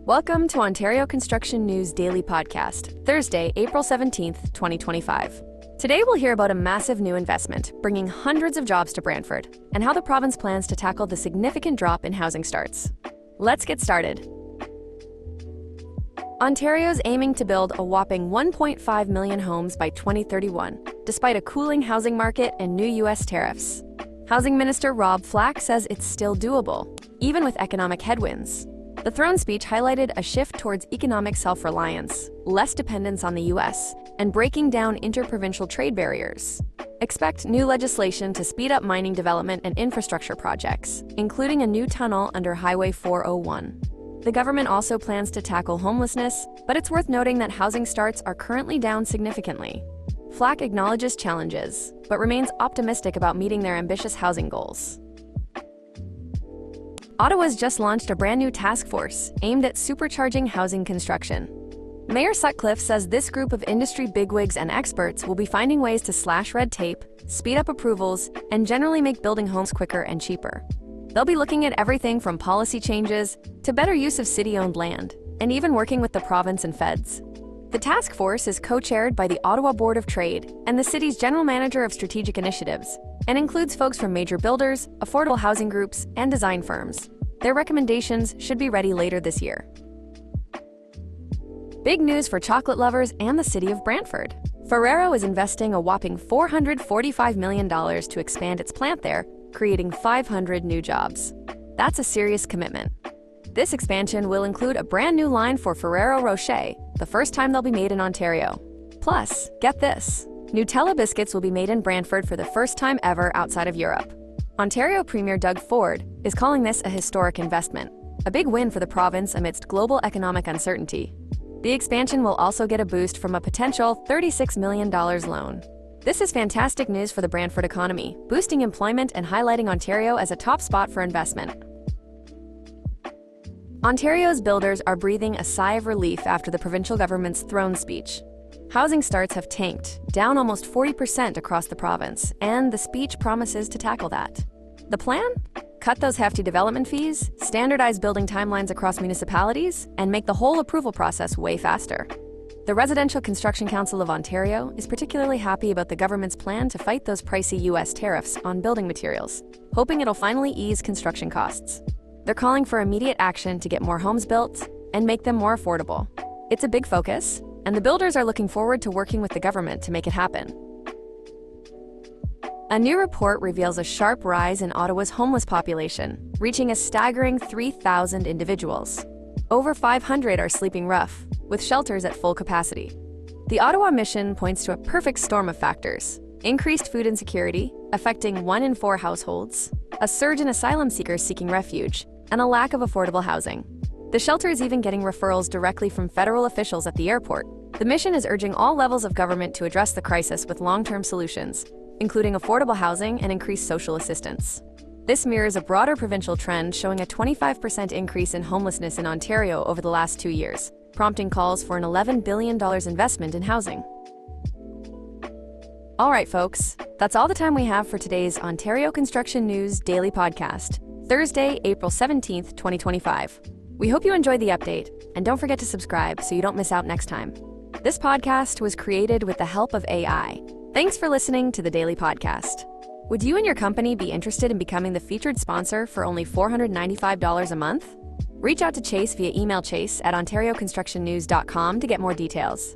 Welcome to Ontario Construction News Daily Podcast, Thursday, April 17th, 2025. Today we'll hear about a massive new investment, bringing hundreds of jobs to Brantford, and how the province plans to tackle the significant drop in housing starts. Let's get started. Ontario's aiming to build a whopping 1.5 million homes by 2031, despite a cooling housing market and new U.S. tariffs. Housing Minister Rob Flack says it's still doable, even with economic headwinds. The throne speech highlighted a shift towards economic self-reliance, less dependence on the U.S., and breaking down interprovincial trade barriers. Expect new legislation to speed up mining development and infrastructure projects, including a new tunnel under Highway 401. The government also plans to tackle homelessness, but it's worth noting that housing starts are currently down significantly. Flack acknowledges challenges, but remains optimistic about meeting their ambitious housing goals. Ottawa's just launched a brand new task force aimed at supercharging housing construction. Mayor Sutcliffe says this group of industry bigwigs and experts will be finding ways to slash red tape, speed up approvals, and generally make building homes quicker and cheaper. They'll be looking at everything from policy changes to better use of city-owned land, and even working with the province and feds. The task force is co-chaired by the Ottawa Board of Trade and the city's General Manager of Strategic Initiatives, and includes folks from major builders, affordable housing groups, and design firms. Their recommendations should be ready later this year. Big news for chocolate lovers and the city of Brantford. Ferrero is investing a whopping $445 million to expand its plant there, creating 500 new jobs. That's a serious commitment. This expansion will include a brand new line for Ferrero Rocher, the first time they'll be made in Ontario. Plus, get this, Nutella biscuits will be made in Brantford for the first time ever outside of Europe. Ontario Premier Doug Ford is calling this a historic investment, a big win for the province amidst global economic uncertainty. The expansion will also get a boost from a potential $36 million loan. This is fantastic news for the Brantford economy, boosting employment and highlighting Ontario as a top spot for investment. Ontario's builders are breathing a sigh of relief after the provincial government's throne speech. Housing starts have tanked, down almost 40% across the province, and the speech promises to tackle that. The plan? Cut those hefty development fees, standardize building timelines across municipalities, and make the whole approval process way faster. The Residential Construction Council of Ontario is particularly happy about the government's plan to fight those pricey U.S. tariffs on building materials, hoping it'll finally ease construction costs. They're calling for immediate action to get more homes built and make them more affordable. It's a big focus, and the builders are looking forward to working with the government to make it happen. A new report reveals a sharp rise in Ottawa's homeless population, reaching a staggering 3,000 individuals. Over 500 are sleeping rough, with shelters at full capacity. The Ottawa Mission points to a perfect storm of factors: increased food insecurity, affecting 1 in 4 households, a surge in asylum seekers seeking refuge, and a lack of affordable housing. The shelter is even getting referrals directly from federal officials at the airport. The mission is urging all levels of government to address the crisis with long-term solutions, including affordable housing and increased social assistance. This mirrors a broader provincial trend showing a 25% increase in homelessness in Ontario over the last 2 years, prompting calls for an $11 billion investment in housing. All right, folks, that's all the time we have for today's Ontario Construction News Daily Podcast, Thursday, April 17th, 2025. We hope you enjoyed the update, and don't forget to subscribe so you don't miss out next time. This podcast was created with the help of AI. Thanks for listening to the Daily Podcast. Would you and your company be interested in becoming the featured sponsor for only $495 a month? Reach out to Chase via email chase@ontarioconstructionnews.com to get more details.